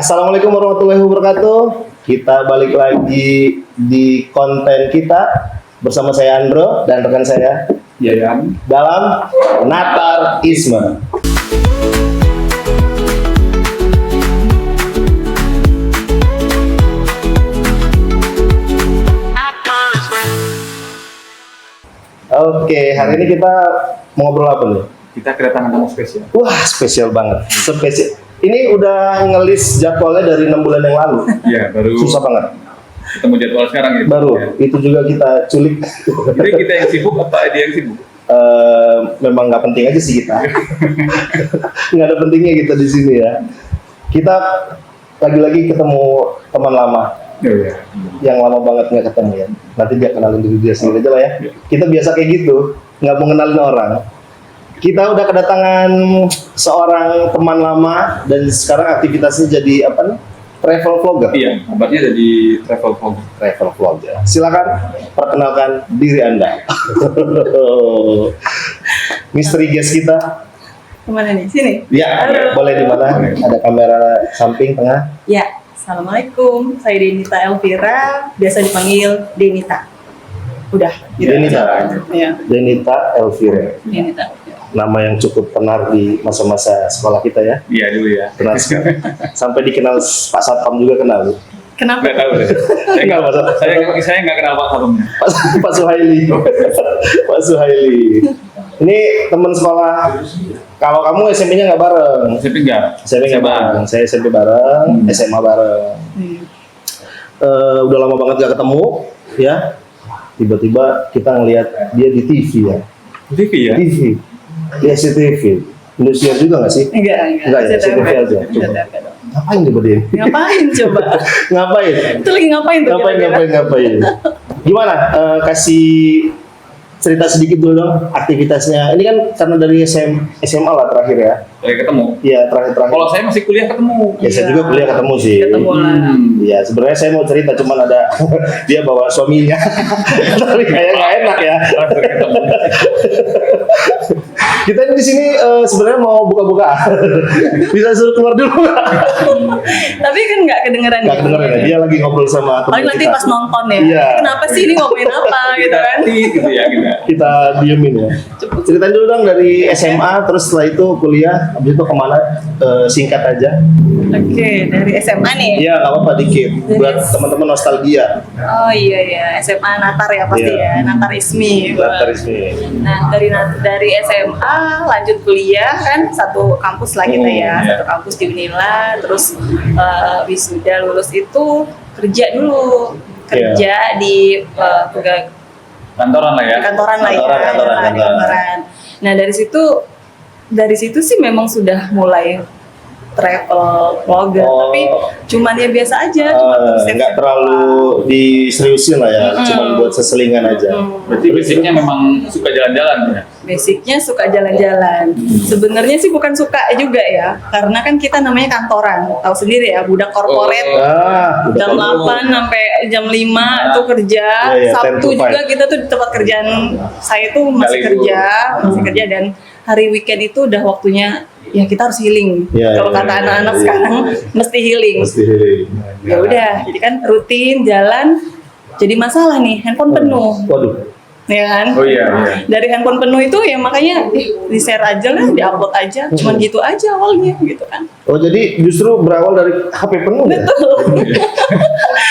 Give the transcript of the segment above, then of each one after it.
Assalamualaikum warahmatullahi wabarakatuh. Kita balik lagi di konten kita bersama saya Andro dan rekan saya Yayan dalam Natarisme. Oke, hari ini kita mau ngobrol apa nih? kita kedatangan tamu spesial. Wah, spesial banget. Spesial. Ini udah ngelis jadwalnya dari 6 bulan yang lalu. Iya, baru Susah banget. ketemu jadwal sekarang gitu. Baru. Ya. Itu juga kita culik. Jadi kita yang sibuk apa dia yang sibuk? Memang nggak penting aja sih kita. Nggak ada pentingnya kita di sini ya. Kita lagi-lagi ketemu teman lama. Iya. Yang lama banget nggak ketemu ya. Nanti dia kenalin diri dia sendiri aja lah ya. Kita biasa kayak gitu, nggak mau kenalin orang. Kita udah kedatangan seorang teman lama dan sekarang aktivitasnya jadi apa nih? Travel vlogger. Iya, kabarnya jadi travel vlog. Travel vlogger. Silakan perkenalkan diri Anda. Misteri guest kita. Kemana nih? Sini? Ya, Halo. boleh di mana? Ada kamera samping tengah. Ya, Assalamualaikum. Saya Denita Elvira, biasa dipanggil Denita. Udah. Gitu. Denita. Ya, Denita Elvira. Denita. Nama yang cukup tenar di masa-masa sekolah kita ya. Iya dulu ya. Kenal sekali. Sampai dikenal Pak Satpam juga kenal. Kenapa? Nggak tahu deh. Enggak, Pak. Saya nggak kenal Pak Satpamnya. Pak Suhaili. Pak Suhaili. Ini teman sekolah. Kalau kamu SMP-nya nggak bareng. SMP enggak. SMP nggak bareng. Saya SMP bareng, SMA bareng. Udah lama banget gak ketemu, ya. Tiba-tiba kita ngelihat dia di TV ya. TV ya? TV. Di SCTV. Indosiar juga nggak sih? Enggak. Enggak ya, SCTV. SCTV aja. Coba. SCTV dong. Ngapain coba dia? Ngapain coba? Ngapain? Itu lagi ngapain tuh? kira-kira? Ngapain? Gimana? Kasih cerita sedikit dulu dong aktivitasnya. Ini kan karena dari SMA lah terakhir ya. Saya ketemu. Iya, terakhir. Kalau saya masih kuliah ketemu. Ya, saya Iya. juga kuliah ketemu sih. Ketemu lah. Iya, sebenarnya saya mau cerita cuman ada dia bawa suaminya. Tapi kayak nggak enak ya. Langsung ketemu. Kita ini di sini sebenarnya mau buka-buka. Bisa suruh keluar dulu. Tapi kan nggak kedengeran. Nggak kedengeran ya. Dia lagi ngobrol sama teman Paling nanti kita. pas nonton ya. Iya. Kenapa sih ini ngomongin apa gitu kan? Gitu ya kita. Kita diemin ya. Ceritain dulu dong dari SMA, terus setelah itu kuliah, habis itu kemana? Singkat aja. Oke, dari SMA nih. Iya, nggak apa-apa dikit. Buat teman-teman nostalgia. Oh iya SMA Natar ya pasti Iya. ya, Natar Ismi. Natarisme. Nah dari SMA lanjut kuliah kan satu kampus lah kita ya, Iya. satu kampus di Unila, terus wisuda lulus itu kerja dulu, kerja di pegawai Kantoran lah ya. kantoran lah ya, Kantoran. di kantoran. Nah dari situ sih memang sudah mulai travel vlogger, tapi cuman ya biasa aja, cuma Nggak terlalu diseriusin lah ya, cuma buat seselingan aja. Berarti basicnya memang suka jalan-jalan ya. Basicnya suka jalan-jalan. Sebenarnya sih bukan suka juga ya, karena kan kita namanya kantoran, tahu sendiri ya, budak korporat. Udah Jam tahu. 8 sampai jam 5 tuh kerja. Iya, 10 Sabtu to 5. juga kita tuh di tempat kerjaan saya tuh masih Nggak libur. kerja dan hari weekend itu udah waktunya ya kita harus healing. Iya, Kalau iya, kata iya, anak-anak iya. sekarang mesti healing. Mesti healing. Ya udah, jadi kan rutin jalan. Jadi masalah nih, handphone penuh. Waduh. Ya kan? Oh iya. Dari handphone penuh itu ya makanya di-share aja lah, di-upload aja. Cuman gitu aja awalnya gitu kan. Oh, jadi justru berawal dari HP penuh ya? Betul.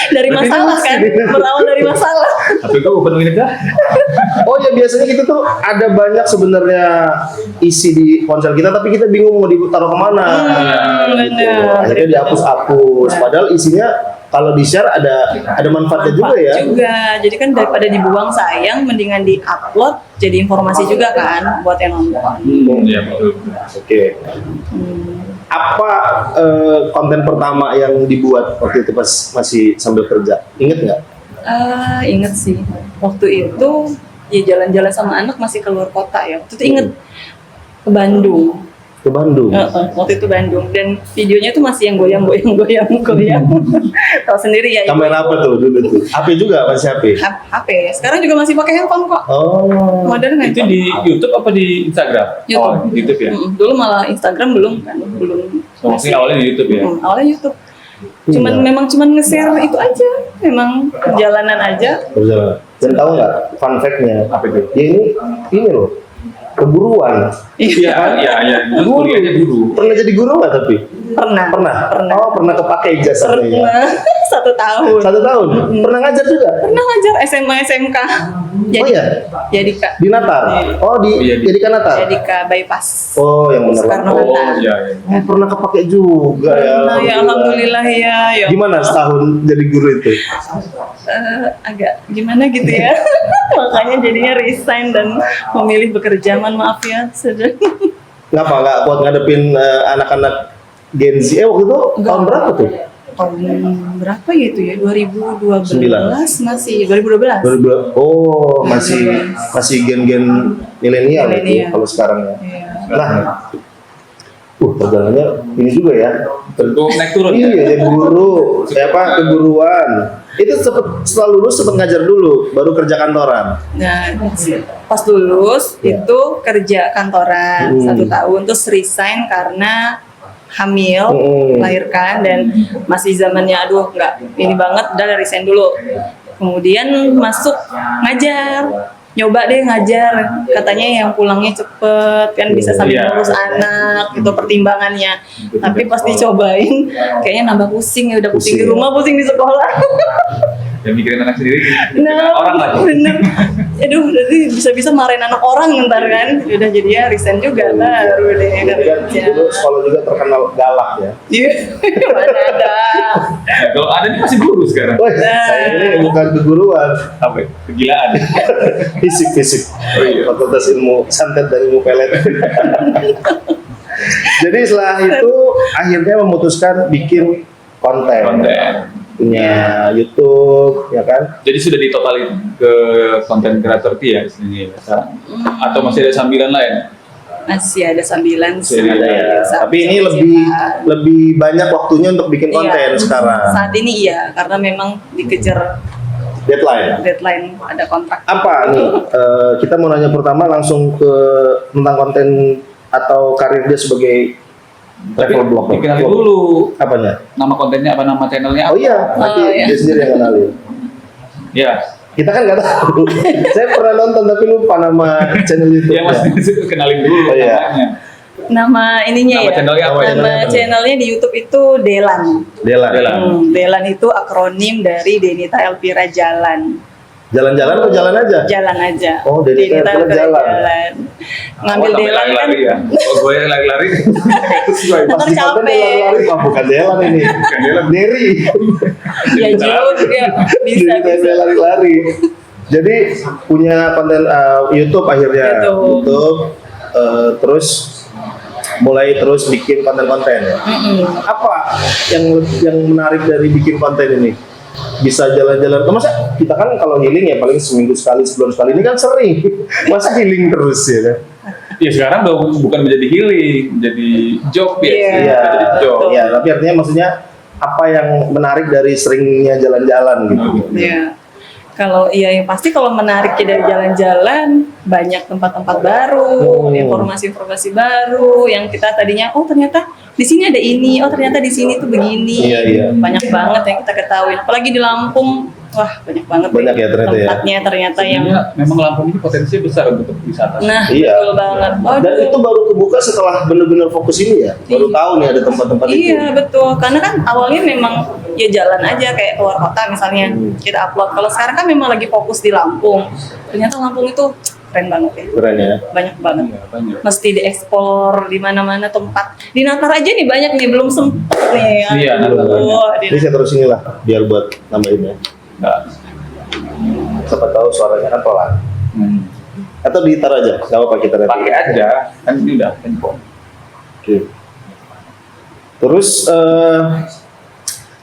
Dari masalah kan, berawal dari masalah. Tapi gue penuhin aja. Oh ya, biasanya kita tuh ada banyak sebenarnya isi di ponsel kita, tapi kita bingung mau ditaruh kemana. Gitu. bener. Akhirnya dihapus-hapus. Padahal isinya kalau di-share ada manfaatnya juga ya. Juga. Jadi kan daripada dibuang sayang, mendingan di-upload jadi informasi juga kan buat yang nonton. Iya betul. Oke. Apa konten pertama yang dibuat waktu itu pas masih sambil kerja? Ingat nggak? Ingat sih. Waktu itu ya jalan-jalan sama anak masih keluar kota ya. Waktu itu inget ke Bandung. Ke Bandung. Waktu itu Bandung dan videonya tuh masih yang goyang. Tahu sendiri ya. Kamera apa tuh dulu tuh? HP juga, masih HP. HP. Sekarang juga masih pakai handphone kok. Oh. Modern Itu handphone. di YouTube apa di Instagram? YouTube. Oh, di YouTube ya. Dulu malah Instagram belum kan, belum. So, maksudnya awalnya di YouTube ya. Awalnya YouTube. Memang cuman nge-share itu aja, memang jalanan aja. Berjalan. Dan tahu nggak fun fact-nya? Apa itu? Ya ini loh, keguruan. Iya. Dulu kuliahnya guru. Pernah jadi guru nggak tapi? Pernah. Oh, Pernah kepake ijazahnya ya? pernah 1 tahun. 1 tahun? Pernah ngajar juga? Pernah ngajar SMA SMK. Oh iya? Jadi Kak. Di Natar? Oh Iya, jadi kan Natar? Jadi Kak bypass. Oh yang benar. Soekarno Oh Hatta. iya. Pernah kepake juga ya? Nah, ya alhamdulillah ya. Gimana setahun jadi guru itu? Agak gimana gitu ya. Makanya jadinya resign dan memilih bekerja. Mohon maaf ya. Sudah. Ngapa nggak kuat ngadepin anak-anak Gen Z? Waktu itu tahun berapa tuh? Tahun berapa ya itu ya? 2012 masih 2012. 2012. Oh, masih gen-gen milenial itu Milenial. kalau sekarang ya. Iya. Nah, perjalanannya ini juga ya. Tentu naik turun Iya, ya. jadi guru, keguruan. Itu setelah lulus sempat ngajar dulu, baru kerja kantoran. Nah, pas lulus Ya. itu kerja kantoran 1 tahun, terus resign karena hamil, melahirkan, dan masih zamannya aduh nggak ini banget, udah resign dulu. Kemudian masuk ngajar, nyoba deh ngajar, katanya yang pulangnya cepet kan bisa sambil Iya. ngurus anak, itu pertimbangannya. Tapi pas dicobain kayaknya nambah pusing, ya udah pusing di Pusing. rumah, pusing di sekolah. Yang mikirin anak sendiri, mikirin Nah, orang lagi. bener. Aduh, berarti bisa-bisa marahin anak orang ntar kan. Udah jadi ya resign juga baru deh Jadi kan kerja. dulu sekolah juga terkenal galak ya. Iya, mana ada. Nah, kalau ada ini masih guru sekarang. Wah, saya ini bukan keguruan, Apa ya? Kegilaan. fisik. Oh, iya. Fakultas Ilmu Santet dan Ilmu Pelet. Jadi setelah itu akhirnya memutuskan bikin konten. Punya YouTube, ya kan? Jadi sudah ditotalin ke konten kreator ya istilahnya ya, sekarang? Atau masih ada sambilan lain? Masih ada sambilan sih. Masih Ada ya. Sambil Tapi ini lebih banyak waktunya untuk bikin konten Iya. sekarang. Saat ini iya, karena memang dikejar deadline ada kontrak. Apa nih? Kita mau nanya pertama langsung ke tentang konten atau karir dia sebagai travel blogger. Dikenalin dulu Apanya? nama kontennya apa, nama channelnya Oh apa? iya, nanti iya. dia sendiri yang kenalin. Ya, Kita kan nggak tahu. Saya pernah nonton tapi lupa nama channel YouTube. ya mas kenalin dulu Oh, iya. namanya. Nama ininya Nama ya. channelnya apa? Nama channelnya di YouTube itu Delan. Dela. Delan itu akronim dari Denita Elvira Jalan. Jalan-jalan atau jalan aja? Jalan aja. Oh, Denita Elvira Jalan. Ngambil Oh, sampai Delan kan. lari-lari ya. Oh, gue yang lari-lari. Pas Ntar di konten capek. dia lari-lari, wah bukan Delan ini. Bukan Delan. Derry. Ya juga bisa Denita bisa. Elvira lari-lari. Jadi punya konten YouTube akhirnya. YouTube. YouTube. Terus mulai terus bikin konten-konten ya. Apa yang menarik dari bikin konten ini? Bisa jalan-jalan. Masa kita kan kalau healing ya paling seminggu sekali, sebulan sekali. Ini kan sering. Masa healing terus ya kan? Ya sekarang udah bukan menjadi healing, menjadi job ya. Iya. Iya. Jadi job. Iya, tapi artinya maksudnya apa yang menarik dari seringnya jalan-jalan gitu. Ya. Kalau iya yang pasti kalau menariknya dari jalan-jalan banyak tempat-tempat baru, informasi-informasi baru yang kita tadinya oh ternyata di sini ada ini, oh ternyata di sini tuh begini. Iya, iya. Banyak banget yang kita ketahui. Apalagi di Lampung, wah banyak banget Banyak ya ternyata ya. tempatnya ternyata yang Sebenarnya memang Lampung ini potensinya besar untuk wisata. nah Iya. betul banget. Dan itu baru kebuka setelah benar-benar fokus ini ya. Baru tahu nih ada tempat-tempat itu. Iya betul, karena kan awalnya memang ya jalan aja kayak keluar kota misalnya kita upload. Kalau sekarang kan memang lagi fokus di Lampung. Ternyata Lampung itu keren banget ya, Keren ya. banyak banget. Iya, banyak. Mesti dieksplor di mana-mana tempat. Di Natar aja nih banyak nih belum sempet nih. Iya, Aduh, Natar di Ini saya terus inilah biar buat nambahin ya. Nggak. Siapa tahu suaranya kan pelan. Atau ditaruh aja, nggak apa-apa kita nanti. Pakai aja, kan ini udah handphone. Oke. Terus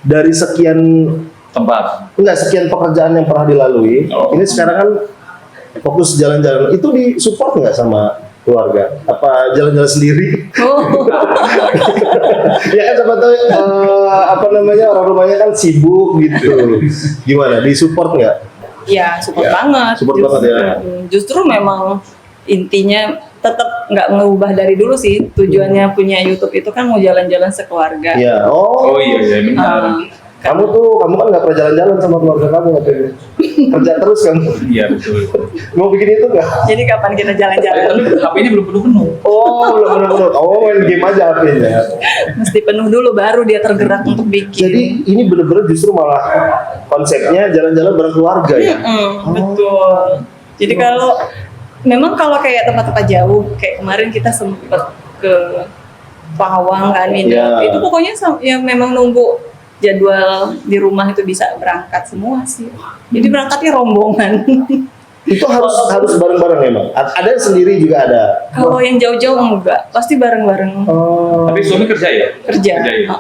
dari sekian sekian pekerjaan yang pernah dilalui, Oh. ini sekarang kan fokus jalan-jalan. Itu disupport nggak sama keluarga? Apa jalan-jalan sendiri? Oh, Ya kan siapa tahu apa namanya orang rumahnya kan sibuk gitu. Gimana? Disupport nggak? ya support Ya, banget. support banget ya. Justru memang intinya tetap nggak ngubah dari dulu sih. Tujuannya punya YouTube itu kan mau jalan-jalan sekeluarga. Iya. Oh iya benar. Ah, Kamu kan nggak pernah jalan-jalan sama keluarga kamu katanya. Kerja terus kamu. Iya betul. Mau bikin itu nggak? jadi kapan kita jalan-jalan? Tapi HP-nya belum penuh. Oh, belum benar. Oh, main game aja HP-nya. Mesti penuh dulu baru dia tergerak untuk bikin. Jadi ini bener-bener justru malah konsepnya jalan-jalan bareng keluarga ya. Betul. Jadi kalau kayak tempat-tempat jauh, kayak kemarin kita sempet ke Pawang kan, Iya. itu pokoknya ya memang nunggu jadwal di rumah itu bisa berangkat semua sih. Jadi berangkatnya rombongan. Itu harus bareng-bareng memang. Ada yang sendiri juga ada. Kalau yang jauh-jauh enggak, pasti bareng-bareng Oh. Tapi suami kerja ya? kerja. ya?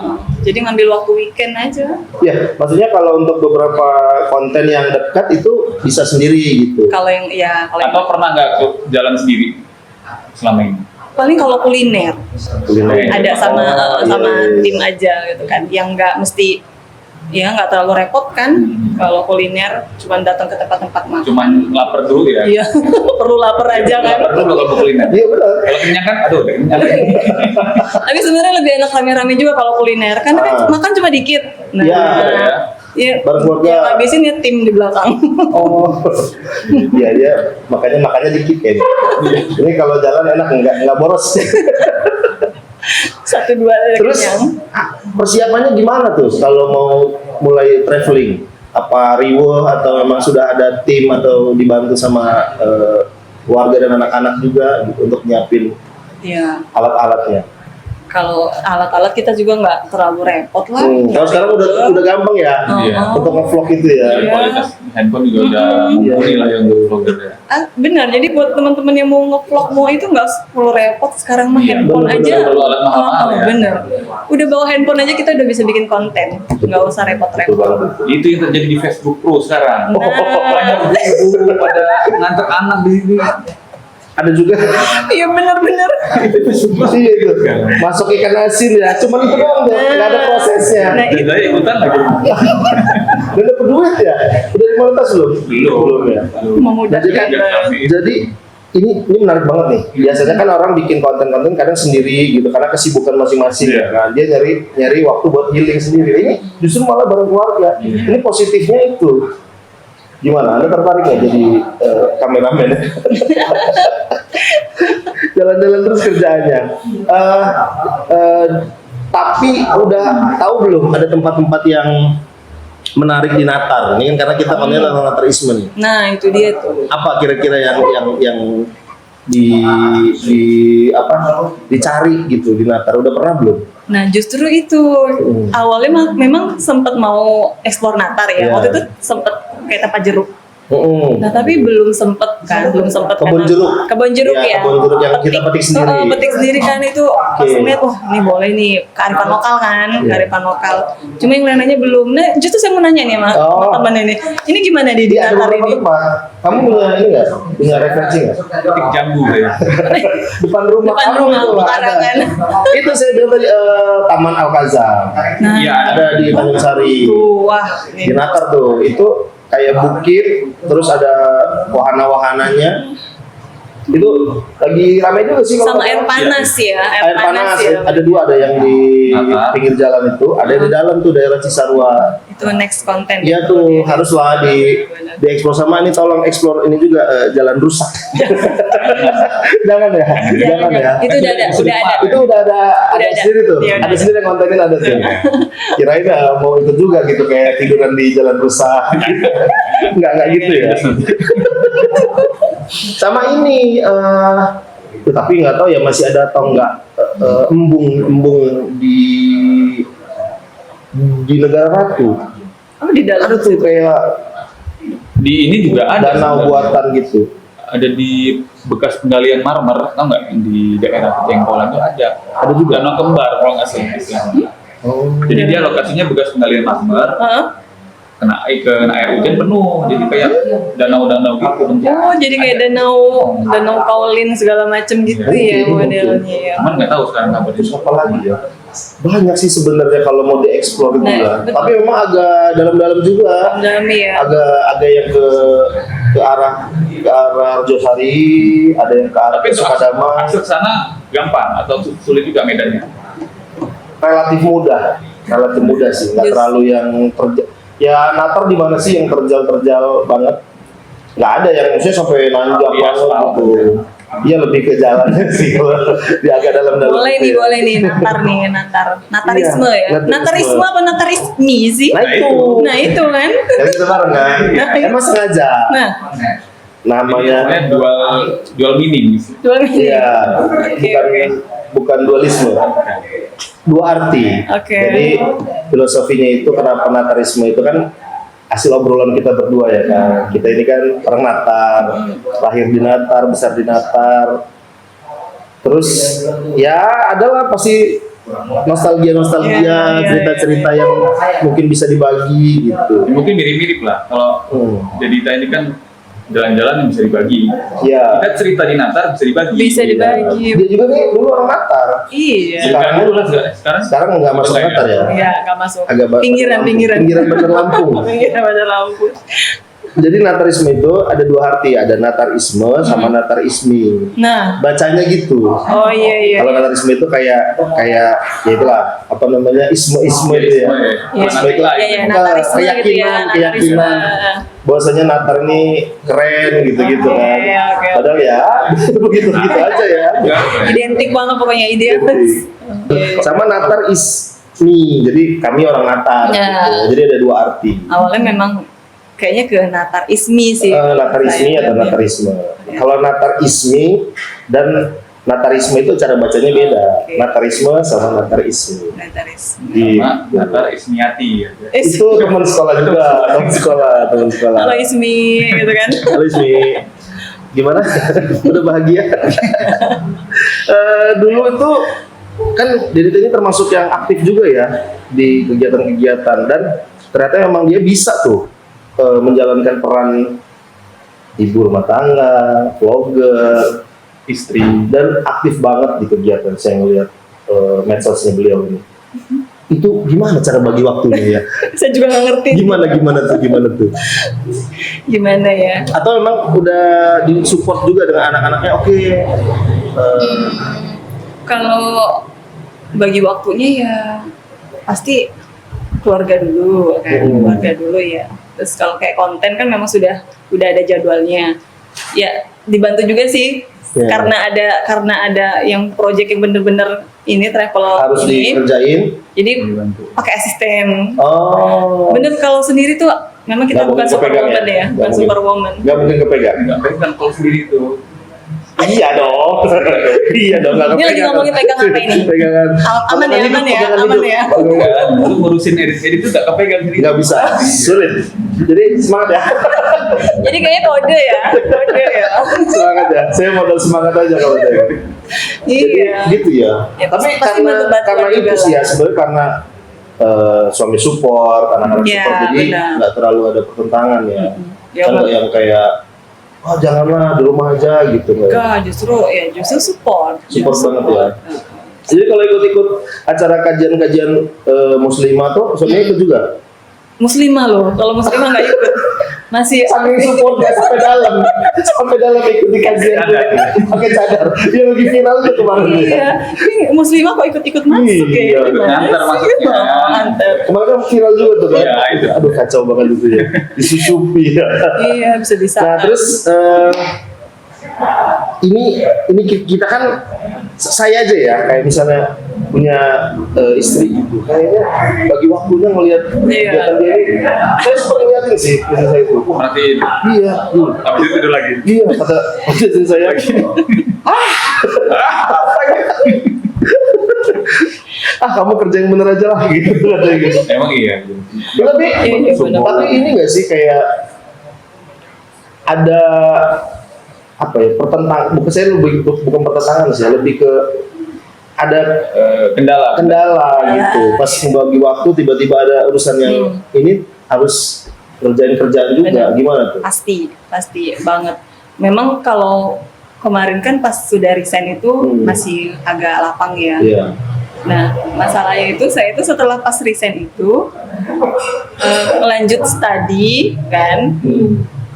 Jadi ngambil waktu weekend aja. Ya, maksudnya kalau untuk beberapa konten yang dekat itu bisa sendiri gitu. Kalau yang Atau pernah nggak jalan sendiri selama ini? paling kalau kuliner Kuliner. ada sama Oh, iya. tim aja gitu kan, yang nggak mesti ya nggak terlalu repot kan. Kalau kuliner cuma datang ke tempat-tempat makan. Cuman lapar dulu ya? Iya, perlu lapar aja kan. Lapar dulu kalau kuliner. Iya benar. Kalau kenyang kan, aduh udah kenyang. Tapi sebenarnya lebih enak rame-rame juga kalau kuliner, karena kan makan cuma dikit. Nah, Iya. ya, Bareng keluarga. yang habisin ya tim di belakang. Oh, iya makanya dikit ya. Ini kalau jalan enak nggak boros. Satu dua Terus kenyang. persiapannya gimana tuh kalau mau mulai traveling? Apa riweh atau memang sudah ada tim atau dibantu sama keluarga dan anak-anak juga gitu, untuk nyiapin Iya. alat-alatnya? Kalau alat-alat kita juga nggak terlalu repot lah. Kalau sekarang udah gampang ya Iya. untuk nge-vlog itu ya. Iya. Kualitas handphone juga udah mumpuni lah yang vlogger ya. Benar, jadi buat teman-teman yang mau nge-vlog mau itu nggak perlu repot. Sekarang mah Iya, handphone bener-bener aja. perlu alat mahal-mahal ya. Bener. Udah bawa handphone aja kita udah bisa bikin konten, nggak usah Betul repot-repot. banget. Itu yang terjadi di Facebook Pro sekarang. Nah. Banyak ibu pada nganter anak di sini. Ada juga. Iya bener-bener. Iya itu. Masuk ikan asin ya. Cuman itu doang tuh, nggak ada prosesnya. Nah, Dan saya ikutan lagi. Dan dapat duit ya. Udah dimonitas belum? Belum ya. memudahkan. Jadi ini menarik banget nih. Biasanya kan orang bikin konten-konten kadang sendiri gitu karena kesibukan masing-masing. Iya. Kan dia nyari waktu buat healing sendiri. Ini justru malah bareng keluarga. Ini positifnya itu. Gimana? Anda tertarik nggak jadi kameramen? Jalan-jalan terus kerjaannya. Tapi udah tahu belum ada tempat-tempat yang menarik di Natar? Ini kan karena kita konten tentang Natarisme nih. Nah itu dia tuh. Apa kira-kira yang dicari gitu di Natar? Udah pernah belum? Nah justru itu awalnya memang sempat mau eksplor Natar ya. Iya. Waktu itu sempat kayak tempat jeruk. Mm-mm. Nah tapi belum sempet Kebun karena- jeruk. Kebun jeruk Ya, ya. kebun jeruk yang kita petik sendiri. Petik sendiri kan itu langsung lihat wah ini boleh nih kearifan lokal kan, Iya. kearifan lokal. Cuma yang lainnya belum. Nah justru saya mau nanya nih sama Oh. teman ini gimana di Iya, ada Natar beberapa ini? tempat. Kamu punya ini nggak? Punya referensi nggak? Petik jambu ya. Depan rumah Depan kamu rumah, itu lah, pekarangan. ada. Itu saya bilang tadi Taman Al-Kazam. Nah, Iya, Ada di Tanjung Sari. tuh, wah Di Natar tuh. Itu kayak bukit, terus ada wahana-wahananya. Itu lagi ramai juga sih. kalau sama nggak air salah. panas ya, Air panas ya. ada dua, ada yang di Natar. pinggir jalan itu, ada yang di dalam tuh daerah Cisarua. Itu next konten. Iya tuh haruslah dieksplor. Sama ini tolong eksplor ini juga jalan rusak. Jangan ya, jangan ya. Itu udah ada. Itu udah ada Udah ada. sendiri tuh. Iya, udah Ada sendiri yang kontenin ada tuh. Kirain mau ikut juga gitu kayak tiduran di jalan rusak. Enggak gitu ya. Sama ini tapi nggak tahu ya masih ada atau enggak embung di negara Ratu. Oh di dalam. Ada tuh kayak Di ini juga ada. danau sebenarnya. buatan gitu. Ada di bekas penggalian marmer, tau nggak? Di daerah Cengkolan itu ada. Ada juga. Danau Kembar kalau nggak salah istilahnya. Oh. Jadi dia lokasinya bekas penggalian marmer, Hah? kena air hujan penuh, jadi kayak danau-danau gitu bentuknya. Oh jadi kayak danau kaolin segala macem gitu ya modelnya ya. Cuman nggak tahu sekarang apa di Apa lagi ya? Banyak sih sebenarnya kalau mau dieksplor Nah, juga. betul. Tapi memang agak dalam-dalam juga. Dalam ya. Agak yang ke arah ke arah Arjosari, ada yang ke arah Tapi untuk Sukadama. akses ke sana gampang atau sulit juga medannya? Relatif mudah sih, nggak Yes. terlalu yang ya Natar di mana sih yang terjal banget? Nggak ada yang maksudnya sampai nanjak Iya, banget aspal. gitu. Iya lebih ke jalannya sih kalau di agak dalam-dalam. Boleh gitu nih, ya. boleh nih, Natarisme Iya, ya. Natarisme apa natarismi sih? Nah itu, Nah itu kan. yang sekarang kan, Nah, emang sengaja Nah, namanya. Namanya jual minim. jual ini. Iya, bukan dualisme. Dua arti. Oke. Jadi filosofinya itu kenapa natarisme itu kan hasil obrolan kita berdua ya kan. Kita ini kan orang Natar, lahir di Natar, besar di Natar. Terus ya adalah pasti nostalgia Iya. cerita-cerita yang mungkin bisa dibagi gitu. Mungkin mirip-mirip lah. Kalau Dedita ini kan jalan-jalan yang bisa dibagi. Ya, Kita cerita di Natar bisa dibagi. Bisa dibagi. dia juga nih dulu orang Natar. Iya. Sekarang dulu lah sekarang. Sekarang nggak masuk Udah Natar ya. Iya, nggak masuk. Pinggiran Bandar Lampung. Pinggiran Bandar Lampung. Jadi Natarisme itu ada dua arti, ada Natarisme sama Natarismi. Nah, Bacanya gitu. oh iya. Kalau Natarisme itu kayak ya itulah apa namanya isme itu ya. Iya, Isme itu iya, Natarisme gitu ya. keyakinan. Natarisme. Bahwasanya Natar ini keren gitu-gitu Oke, kan. oke. Padahal ya begitu-begitu aja ya. Identik banget pokoknya ide. Sama Natarismi. Jadi kami orang Natar Ya. gitu. Jadi ada dua arti. Awalnya memang kayaknya ke Natarismi sih. Natarismi atau Natarisme. Kalau Natarismi dan Natarisme itu cara bacanya beda. Oke. Natarisme sama Natarisme. Natarisme. Gitu. Sama Natar Ismiati ya. Itu teman sekolah juga, teman sekolah. Halo Ismi gitu kan. Halo Ismi. Gimana? Udah bahagia? Dulu itu kan Dedita ini termasuk yang aktif juga ya di kegiatan-kegiatan dan ternyata memang dia bisa tuh menjalankan peran ibu rumah tangga, vlogger, istri, dan aktif banget di kegiatan. Saya ngeliat medsosnya beliau ini. Itu gimana cara bagi waktunya ya? Saya juga nggak ngerti Gimana tuh? gimana ya. Atau memang udah disupport juga dengan anak-anaknya? Oke. Kalau bagi waktunya ya pasti keluarga dulu kan, keluarga dulu ya. Terus kalau kayak konten kan memang udah ada jadwalnya. Ya dibantu juga sih. Ya. Karena ada yang project yang bener-bener ini travel Harus ini. dikerjain. Jadi pakai asisten. Oh. Bener kalau sendiri tuh memang kita Nggak bukan mungkin kepegang superwoman ya? ya, Nggak bukan mungkin. superwoman. Gak mungkin kepegang. Enggak, kan kalau sendiri itu. Iya dong. Iya dong. Nggak Ini lagi kepegang. ngomongin pegang apa ini? Pegangan. Aman ya, Pegangan aman ya, hidup, pegangan aman hidup. ya. Enggak, lu ngurusin edit tuh gak kepegang sendiri. Nggak bisa. Sulit. Jadi semangat ya. Jadi kayaknya kode ya. Semangat ya. Saya modal semangat aja kalau saya. Jadi Iya. gitu ya. Ya, Tapi pasti bantu-bantuan karena itu juga sih ya lah. sebenarnya karena suami support, anak-anak Iya, support, jadi benar. nggak terlalu ada pertentangan ya. Ya, Kan nggak Bang. yang kayak, oh janganlah di rumah aja gitu nggak. Enggak, justru support. Support banget ya. Jadi kalau ikut-ikut acara kajian-kajian muslimah tuh, suaminya ikut juga. Muslimah loh, kalau muslimah nggak ikut. Masih Saking supportnya sampai dalam ikut di kajian pakai cadar. Dia lagi viral tuh kemarin. Iya, ini muslimah kok ikut-ikut masuk ya. Iya, nganter masuknya. Nganter. Kemarin kan viral juga tuh kan. Iya, itu. Aduh kacau banget itu ya. Disusupi ya. Iya, bisa. Nah terus ini kita kan saya aja ya kayak misalnya punya istri gitu kayaknya bagi waktunya ngelihat Iya. kegiatan dia ini saya suka ngeliatin sih istri saya itu Perhatiin. iya Habis itu tidur lagi. iya kata istri saya kamu kerja yang bener aja lah gitu katanya gitu. Emang iya. Tapi Iya, bener. tapi ini nggak sih kayak ada apa ya pertentangan bukan saya lebih bukan pertentangan sih lebih ke ada Kendala. kendala gitu pas membagi waktu tiba-tiba ada urusan yang ini harus kerjaan juga Benar. gimana tuh? Pasti banget. Memang kalau kemarin kan pas sudah resign itu masih agak lapang ya. Iya. Nah, masalahnya itu saya itu setelah pas resign itu lanjut studi kan,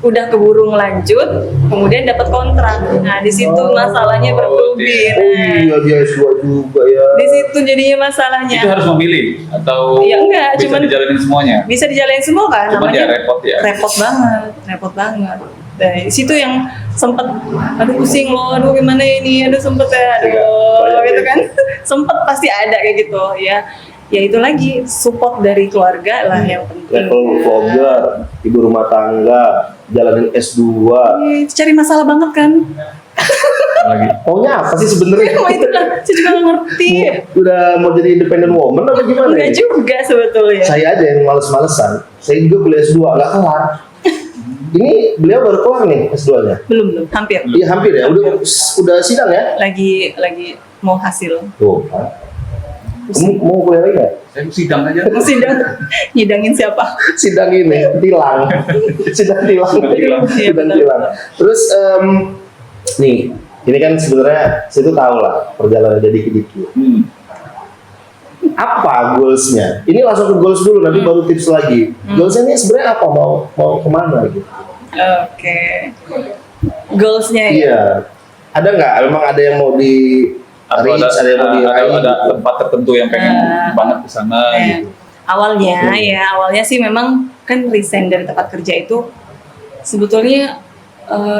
udah keburu ngelanjut, kemudian dapat kontrak. Nah di situ masalahnya bertubi. Oh iya, dia S2 juga ya. Di situ jadinya masalahnya. Itu harus memilih atau Ya enggak, bisa cuman dijalanin semuanya? bisa dijalanin semua kan, Cuman ya repot ya. repot banget. Dari situ yang sempet, aduh pusing loh, aduh gimana ini, aduh sempet ya, aduh gitu kan, sempet pasti ada kayak gitu ya. Ya itu lagi support dari keluarga lah yang penting. Level vlogger, ibu rumah tangga, jalanin S2. Cari masalah banget kan? Lagi. Maunya apa sih sebenarnya? Emang itu lah, saya juga nggak ngerti. Udah mau jadi independent woman apa gimana? Enggak ya? juga sebetulnya. Saya aja yang males-malesan. Saya juga kuliah S2 nggak kelar. Ini beliau baru kelar nih S2-nya. Belum, hampir. Iya hampir ya. Udah sidang ya? Lagi mau hasil. Tuh. Kamu mau kuliah lagi nggak? Saya sidang aja. Sidang, nyidangin siapa? Sidang ini tilang. Sidang tilang. Iya, Sidang benar. tilang. Terus nih, ini kan sebenarnya saya tuh tahu lah perjalanan jadi dikit. Apa goalsnya? Ini langsung ke goals dulu, nanti baru tips lagi. Goalsnya ini sebenarnya apa? Mau kemana gitu? Oke. Goalsnya ya. Iya. Ada nggak? Emang ada yang mau di Atau reach, ada yang mau diraih? ada tempat tertentu yang pengen banget ke sana gitu. Awalnya sih memang kan resign dari tempat kerja itu sebetulnya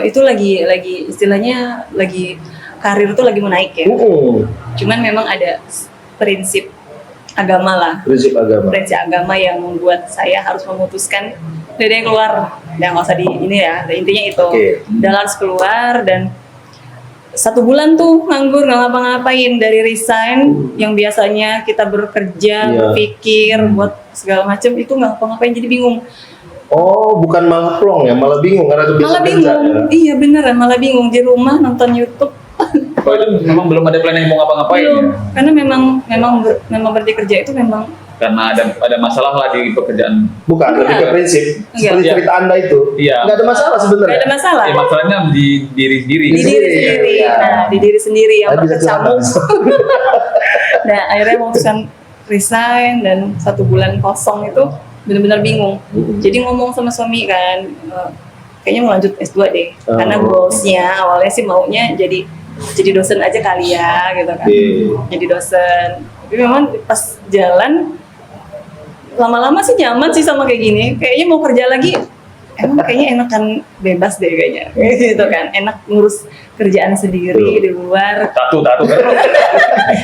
itu lagi istilahnya lagi karir tuh lagi menaik ya. Cuman memang ada prinsip agama lah. Prinsip agama. Yang membuat saya harus memutuskan udah deh keluar. Nggak usah di ini ya. Intinya itu. Oke. Udah harus keluar dan 1 bulan tuh nganggur nggak ngapa-ngapain dari resign yang biasanya kita bekerja, berpikir, buat segala macam itu nggak ngapa-ngapain jadi bingung. Oh, bukan malah plong ya, malah bingung karena kebiasaan Malah kerja, bingung. ya? Iya beneran malah bingung di rumah nonton YouTube. Oh itu memang belum ada plan yang mau ngapa-ngapain Belum. ya? Karena memang berarti kerja itu memang Karena ada masalah lah di pekerjaan. Bukan, lebih ke prinsip. Seperti Iya. cerita Anda itu. Iya. Nggak ada masalah sebenarnya. nggak ada masalah. Ya, masalahnya di diri sendiri. Di diri sendiri. Iya. Nah, di diri sendiri yang Saya bisa berkecamuk. curhat. Nah, akhirnya memutuskan resign dan 1 bulan kosong itu benar-benar bingung. Jadi ngomong sama suami kan, kayaknya mau lanjut S2 deh. Karena goalsnya awalnya sih maunya jadi dosen aja kali ya, gitu kan. Jadi dosen. Tapi memang pas jalan lama-lama sih nyaman sih sama kayak gini. Kayaknya mau kerja lagi, emang kayaknya enakan bebas deh kayaknya, gitu kan. Enak ngurus kerjaan sendiri di luar. Tatu kan.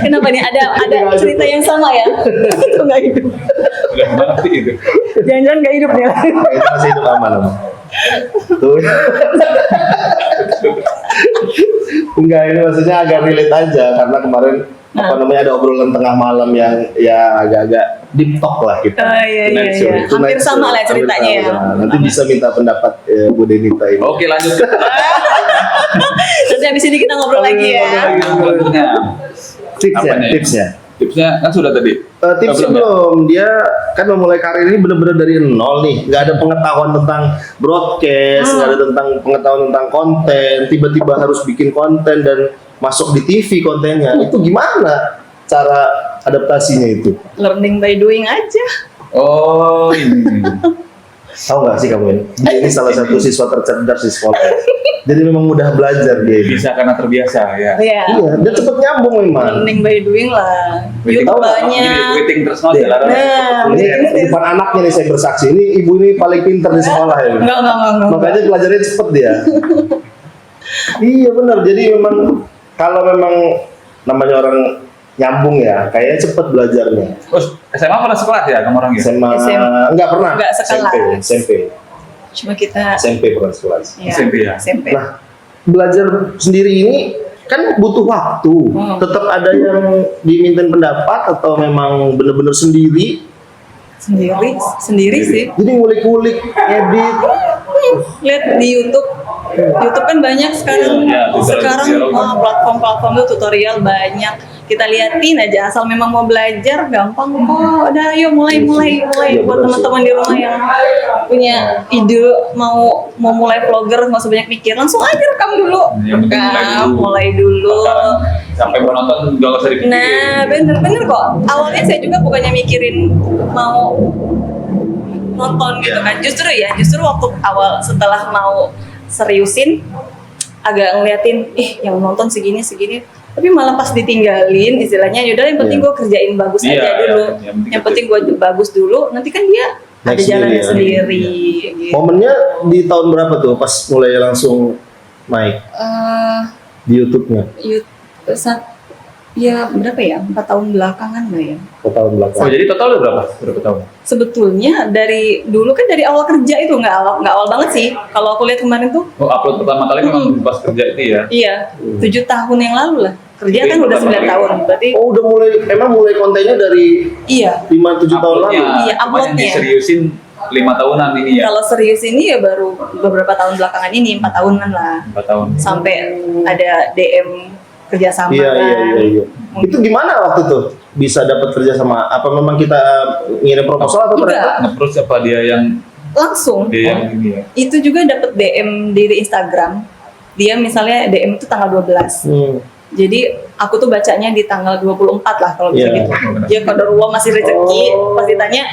Kenapa nih ada cerita yang sama ya? Itu nggak hidup. Udah gimana sih itu? Jangan-jangan nggak hidup nih. Itu masih hidup aman. Tuh. Enggak, ini maksudnya agak relate aja karena kemarin ada obrolan tengah malam yang ya agak deep talk lah kita. Oh, iya. Itu Hampir night sama show. lah ceritanya Hampir ya. sama. Nanti bisa minta pendapat Bu Denita ini. Oke lanjut. Terus habis ini kita ngobrol lagi ya. Selanjutnya. Tipsnya, Apa nih? Tipsnya kan sudah tadi. Tipsnya belum. Dia kan memulai karir ini benar-benar dari nol nih. Nggak ada pengetahuan tentang broadcast, nggak ada tentang pengetahuan tentang konten. Tiba-tiba harus bikin konten dan masuk di TV kontennya. Itu gimana cara adaptasinya itu? Learning by doing aja. Oh ini. Tahu nggak sih kamu ini? Dia ini salah satu siswa tercerdas di sekolah. Jadi memang mudah belajar dia. Bisa karena terbiasa ya. Iya. Iya, dia cepet nyambung memang. Learning by doing lah. Waiting- YouTube tahu nggak? banyak. Waiting terus mau jalan. Nah, Ini di depan anaknya nih saya bersaksi. Ini ibu ini paling pintar di sekolah ya. Enggak. Makanya belajarnya cepet dia. Iya benar. Jadi memang kalau memang namanya orang nyambung ya, kayaknya cepet belajarnya. Terus SMA pernah sekelas ya kamu orang ya? SMA SMA. enggak pernah. Enggak sekelas. SMP. Cuma kita SMP pernah sekelas. ya, SMP ya? SMP. Nah, belajar sendiri ini kan butuh waktu. Tetap ada yang dimintain pendapat atau memang benar-benar sendiri? Sendiri sih. Jadi ngulik-ngulik, edit. Lihat di YouTube. YouTube kan banyak sekarang. Iya, tutorial. Platform-platform itu tutorial banyak. Kita liatin aja, asal memang mau belajar gampang kok. Udah ayo mulai Iya, buat benar teman-teman di rumah yang punya ide mau mulai vlogger, nggak usah banyak mikir, langsung aja rekam dulu. Yang penting Mulai dulu. Sampai penonton nggak usah dipikirin. Nah, bener kok. Awalnya saya juga bukannya mikirin mau nonton gitu kan. Justru waktu awal setelah mau seriusin agak ngeliatin yang nonton segini tapi malah pas ditinggalin istilahnya yaudah yang penting gue kerjain bagus aja dulu. Yang penting gue bagus dulu, nanti kan dia ada jalannya sendiri. Gitu. Momennya di tahun berapa tuh pas mulai langsung naik di YouTube-nya? Ya berapa ya? 4 tahun belakangan lah ya. 4 tahun belakangan. Oh jadi total berapa tahun? Sebetulnya dari dulu kan dari awal kerja itu nggak awal banget sih. Kalau aku lihat kemarin tuh. Oh upload pertama kali memang pas kerja itu ya? Iya, 7 tahun yang lalu lah. Kerja kan udah 9 tahun, berarti. Oh udah mulai kontennya dari iya 5-7 tahun lalu? Iya, uploadnya. Diseriusin 5 tahunan ini ya? Kalau serius ini ya baru beberapa tahun belakangan ini, 4 tahunan lah. 4 tahun. Sampai ada DM kerjasama Iya. Itu gimana waktu itu bisa dapat kerjasama? Apa memang kita ngirim proposal atau Enggak. Nge-approach apa dia yang langsung? dia yang ini ya? Itu juga dapat DM di Instagram. Dia misalnya DM itu tanggal 12. Jadi aku tuh bacanya di tanggal 24 lah kalau bisa gitu. Dia qadarullah masih rezeki, pas ditanya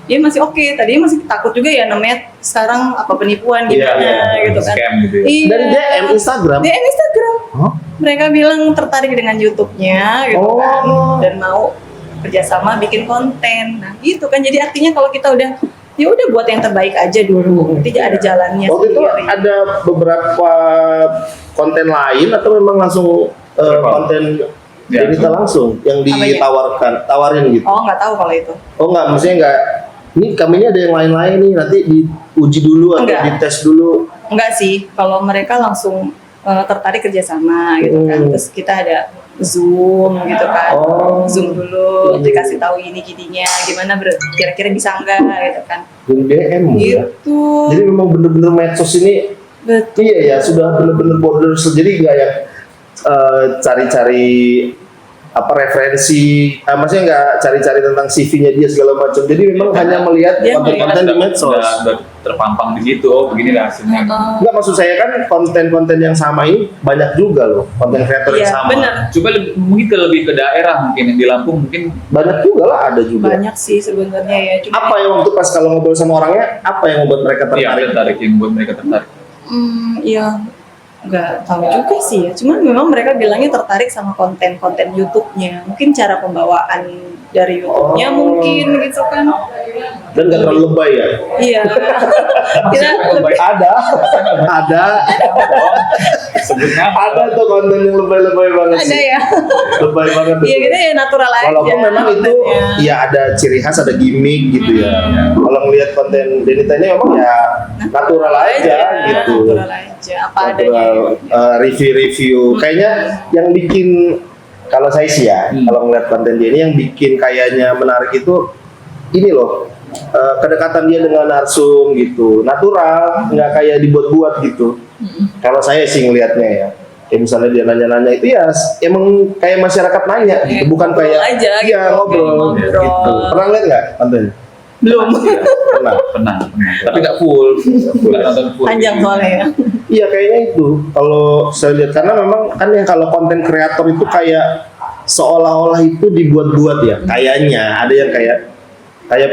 dia masih oke. Tadinya masih takut juga ya namanya sekarang apa penipuan gimana gitu kan. Scam gitu ya. Iya. Dari DM Instagram? DM Instagram. Hah? Mereka bilang tertarik dengan YouTube-nya gitu kan dan mau kerjasama bikin konten. Nah, gitu kan. Jadi artinya kalau kita udah ya udah buat yang terbaik aja dulu. Nanti ada jalannya Waktu itu sendiri. ada beberapa konten lain atau memang langsung konten Denita langsung yang tawarin gitu? Oh, nggak tahu kalau itu. Oh nggak, maksudnya nggak. Ini kami ini ada yang lain-lain nih, nanti diuji dulu atau Enggak. dites dulu. Enggak sih, kalau mereka langsung tertarik kerjasama gitu kan. Terus kita ada Zoom gitu kan. Zoom dulu, dikasih tahu ini gininya, gimana kira-kira bisa enggak gitu kan. DM ya. Gitu. Jadi memang bener-bener medsos ini. Betul. Iya ya, sudah bener-bener border. Jadi nggak yang cari-cari apa referensi, maksudnya nggak cari-cari tentang CV-nya dia segala macam. Jadi memang hanya melihat Dia konten-konten di medsos. Udah terpampang di situ. Oh beginilah hasilnya. Enggak, maksud saya kan konten-konten yang sama ini banyak juga loh, konten kreator yang Iya, sama. benar. Coba mungkin lebih ke daerah mungkin yang di Lampung mungkin Banyak juga lah, ada juga. Banyak sih sebenarnya ya. Cuma Apa yang waktu pas kalau ngobrol sama orangnya, apa yang membuat mereka tertarik? yang buat mereka tertarik. ya nggak tahu juga sih ya. Cuman memang mereka bilangnya tertarik sama konten-konten YouTube-nya. Mungkin cara pembawaan dari YouTube-nya mungkin gitu kan. Dan nggak terlalu lebay ya? Iya. Kita lebih Ada Sebutnya tuh konten yang lebay-lebay banget ada sih. ya. Lebay banget tuh. Iya kita ya natural aja. Walaupun memang itu kontennya. ya ada ciri khas, ada gimmick gitu ya. Kalau ngelihat konten Denita ini memang ya natural aja gitu. Natural aja. Apa adanya. Review-review. Kayaknya yang bikin, kalau saya sih ya, kalau ngeliat konten dia ini yang bikin kayaknya menarik itu ini loh, kedekatan dia dengan narsum gitu, natural, nggak kayak dibuat-buat gitu. Kalau saya sih ngelihatnya ya, kayak misalnya dia nanya-nanya itu ya emang kayak masyarakat nanya gitu, bukan Ngobrol kayak aja gitu, iya, ngobrol kayak gitu. ngobrol. Pernah lihat nggak kontennya? Belum. pernah. Tapi nggak full. Nggak nonton full. Panjang soalnya ya. Iya kayaknya itu kalau saya lihat, karena memang kan yang kalau konten kreator itu kayak seolah-olah itu dibuat-buat ya, kayaknya ada yang kayak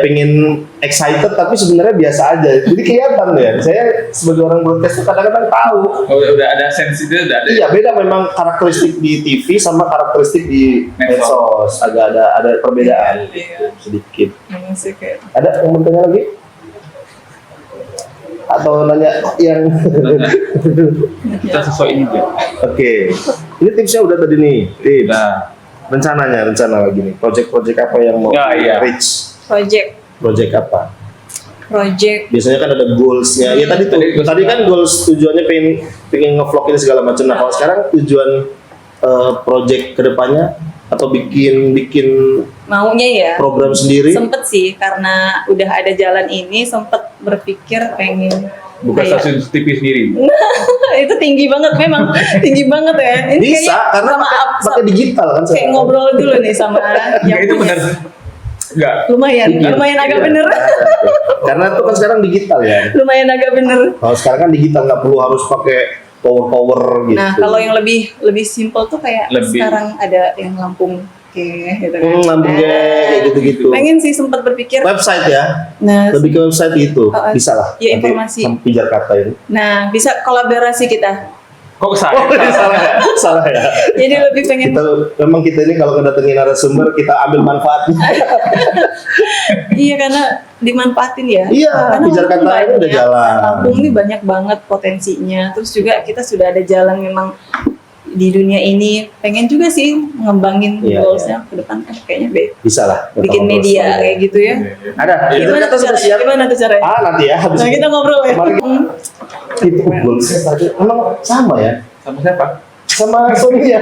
pengen excited tapi sebenarnya biasa aja, jadi kelihatan deh. Saya sebagai orang broadcast tuh kadang-kadang tahu. Oh, udah ada sensi itu, udah ada. Iya, beda memang karakteristik di TV sama karakteristik di medsos, agak ada perbedaan Iya. sedikit. Memang sih kayak Ada yang mau tanya lagi? Atau nanya yang Kita sesuai ini aja. Oke, ini tipsnya udah tadi nih, tips. Nah, Rencana lagi nih, project apa yang mau Ya, iya. reach? project Apa? Biasanya kan ada goalsnya. Ya tadi kan goals tujuannya pengen ngevlog ini segala macam. Nah kalau sekarang tujuan project kedepannya atau bikin maunya ya program sendiri? sempet sih karena udah ada jalan ini sempet berpikir pengen buka kayak- stasiun TV sendiri. itu tinggi banget memang tinggi banget ya ini Bisa kayaknya karena sama pakai digital kan kayak sekarang. ngobrol dulu nih sama Enggak, yang itu punya. benar. Enggak. lumayan Iya. agak bener Karena itu kan sekarang digital ya. lumayan agak bener. Kalau sekarang kan digital, nggak perlu harus pakai power gitu. Nah kalau yang lebih simple tuh kayak Lebih. sekarang ada yang Lampung gitu kan. Nyambung kayak gitu-gitu. Pengen sih, sempat berpikir. Website ya, Nah, lebih ke website itu, bisa lah. ya, Nanti informasi. sama Pijar Kata ini. Nah, bisa kolaborasi kita. Kok saya? Salah ya, salah ya. Jadi lebih pengen. Kita ini kalau kedatengin narasumber kita ambil manfaatnya. Iya, karena dimanfaatin ya. Iya, Karena Pijar Lampung Kata itu udah banyak. jalan. Lampung ini banyak banget potensinya. Terus juga kita sudah ada jalan memang di dunia ini. Pengen juga sih ngembangin Iya, goalsnya ke depan kan kayaknya Bisa lah. bikin Ngobrol media sama dia. kayak gitu ya. Ada. Pijar Gimana Kata tuh sudah caranya? siap. Gimana tuh caranya? Nanti ya habis Nah, ini. kita ngobrol ya. Mari. Itu goalsnya tadi emang sama ya, Sama siapa? sama Sonia.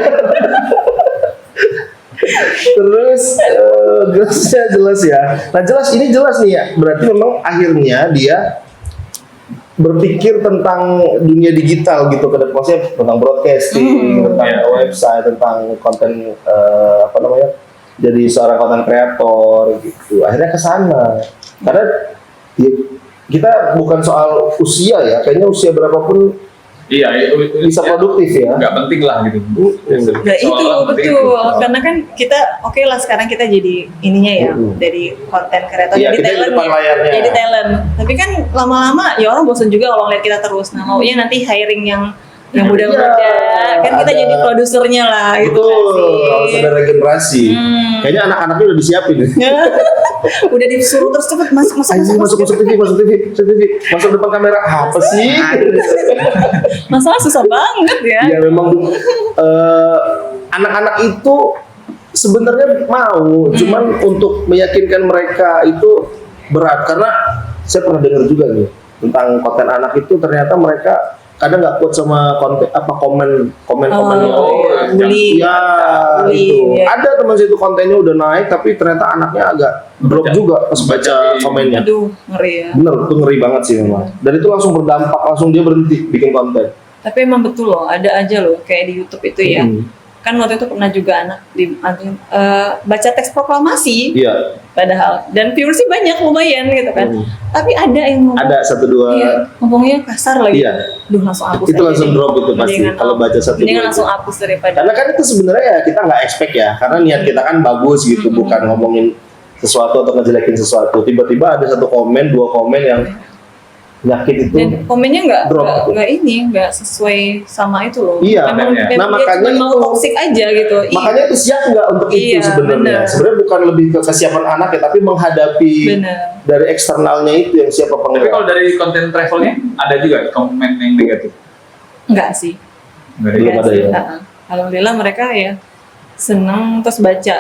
Terus goalsnya jelas ya. Nah jelas ini jelas nih ya. Berarti memang akhirnya dia berpikir tentang dunia digital gitu ke depan, maksudnya tentang broadcasting, tentang website, tentang konten apa namanya, jadi seorang konten kreator gitu. Akhirnya ke sana karena ya, kita bukan soal usia ya, kayaknya usia berapapun Iya, itu bisa produktif ya. nggak penting lah gitu. Nah itu Seolah-olah penting betul, itu. karena kan kita oke lah sekarang kita jadi ininya ya, dari konten kreator Iya, jadi kita di talent depan layarnya. jadi talent. Tapi kan lama-lama ya orang bosan juga kalau lihat kita terus. Nah maunya nanti hiring yang muda-muda, Iya, kan kita ada. jadi produsernya lah gitu Betul, nggak sih? harus ada regenerasi. Kayaknya anak-anaknya udah disiapin. Udah disuruh terus cepet masuk Ayo masuk TV, masuk depan kamera. Apa sih? masalah susah banget ya. Ya memang anak-anak itu sebenarnya mau, cuman untuk meyakinkan mereka itu berat karena saya pernah dengar juga nih tentang konten anak itu ternyata mereka kadang nggak kuat sama komen bully. ya Bully, itu ya. ada teman saya itu kontennya udah naik tapi ternyata anaknya agak drop juga pas baca komennya. Aduh ngeri ya. Bener, itu ngeri banget sih memang. Dan itu langsung berdampak, langsung dia berhenti bikin konten. Tapi emang betul loh, ada aja loh kayak di YouTube itu ya. Kan waktu itu pernah juga anak baca teks proklamasi, Iya. padahal dan viewersnya banyak lumayan gitu kan. Tapi ada yang ngomong, Ada satu dua. iya, ngomongnya kasar lagi. Iya. Duh langsung hapus. Itu aja langsung deh. drop itu pasti Mendingan kalau baca satu mendingan dua langsung itu. hapus daripada. Karena kan itu sebenarnya ya kita nggak expect ya, karena niat kita kan bagus gitu, bukan ngomongin sesuatu atau ngejelekin sesuatu. Tiba-tiba ada satu komen, dua komen yang nyakit itu. Dan komennya Drop. nggak sesuai sama itu loh. Iya. Memang Nah, dia makanya cuma mau itu. toxic aja gitu. Makanya itu siap nggak untuk itu Iya, sebenarnya. benar. Sebenarnya bukan lebih ke kesiapan anak ya, tapi menghadapi Benar. dari eksternalnya itu yang siapa Tapi pengen. kalau dari konten travelnya ada juga komen yang negatif. Enggak sih. Nggak ada Belum Iya ada sih. ya? Alhamdulillah mereka ya seneng terus baca,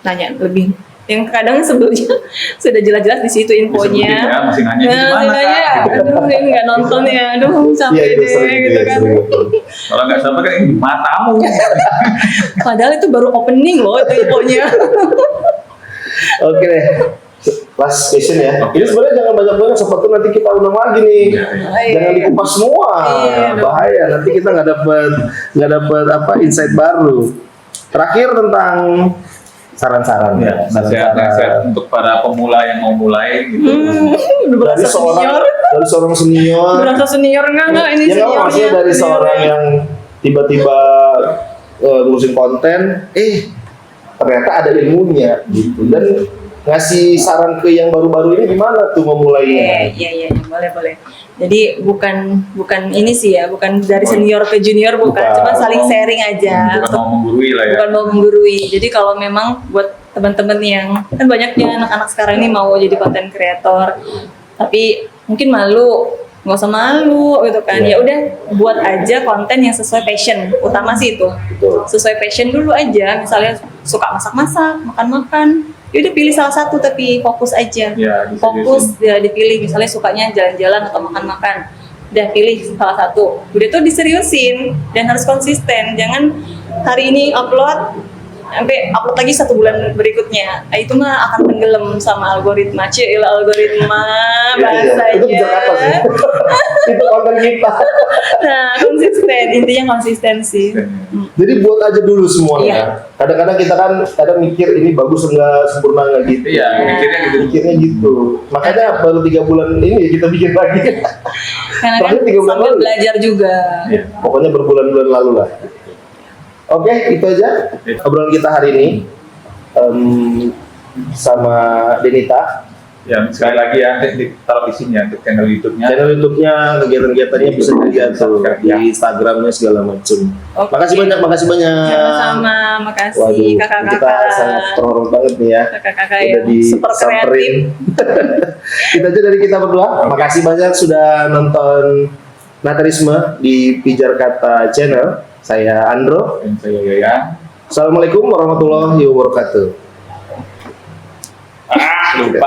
nanya lebih. Yang kadang sebelumnya sudah jelas-jelas di situ Disebutin infonya. ya, masih nanya Nah, gimana nanya, kak? Gitu. aduh ini nggak nonton ya, aduh Iya sampai itu deh sering gitu ya, kan. sering. Kalau nggak sabar kan ini matamu. Padahal itu baru opening loh itu infonya. Oke deh. Last question ya. Ini sebenarnya jangan banyak-banyak, seperti nanti kita undang lagi nih. Jangan dikupas semua, Iya, dong. bahaya. Nanti kita nggak dapet apa insight baru. Terakhir tentang saran-saran ya. Nasihat untuk para pemula yang mau mulai gitu. Udah Dari berasa senior. seorang senior. Berasa senior enggak ini Ya nggak, seniornya. maksudnya dari seorang yang tiba-tiba ngurusin konten, ternyata ada ilmunya gitu, dan ngasih saran ke yang baru-baru ini gimana tuh memulainya? Iya, boleh. Jadi bukan ini sih ya, bukan dari senior ke junior, bukan, Bukan. cuma saling sharing aja. Bukan mau menggurui lah ya. Bukan mau menggurui. Jadi kalau memang buat teman-teman yang kan banyaknya anak-anak sekarang ini mau jadi konten kreator, tapi mungkin malu, nggak usah malu gitu kan. Iya. Ya udah buat aja konten yang sesuai passion. Utama sih itu. Betul. Sesuai passion dulu aja. Misalnya suka masak-masak, makan-makan. Ya udah pilih salah satu tapi fokus aja. Ya, Fokus ya dipilih, misalnya sukanya jalan-jalan atau makan-makan. Udah pilih salah satu. Udah tuh diseriusin dan harus konsisten. Jangan hari ini upload sampai upload lagi 1 bulan berikutnya. Nah, itu mah akan tenggelam sama algoritma. Cila algoritma bahasanya. Itu bisa kata sih. Itu konten kita. Nah, konsisten. Intinya konsistensi. Jadi buat aja dulu semuanya. Iya. Kadang-kadang kita kan mikir ini bagus enggak, sempurna enggak gitu. Iya, mikirnya gitu. Mikirnya gitu. Makanya baru 3 bulan ini kita bikin lagi. Karena kan Terakhir 3 bulan sambil lalu. belajar juga. Pokoknya berbulan-bulan lalu lah. Oke, itu aja obrolan kita hari ini. sama Denita. Ya, sekali lagi ya, taruh di sini ya untuk channel YouTube-nya. Channel YouTube-nya, kegiatan-kegiatannya bisa dilihat tuh di Instagramnya segala macam. Oke. Makasih banyak. Sama-sama, makasih Waduh, kita kakak-kakak. sangat terhormat banget nih ya. Kakak-kakak Udah yang super kreatif. disamperin. Kita aja dari kita berdua. Makasih banyak sudah nonton Natarisme di Pijar Kata Channel. Saya Andro. Dan saya Yaya. Assalamualaikum warahmatullahi wabarakatuh. Lupa.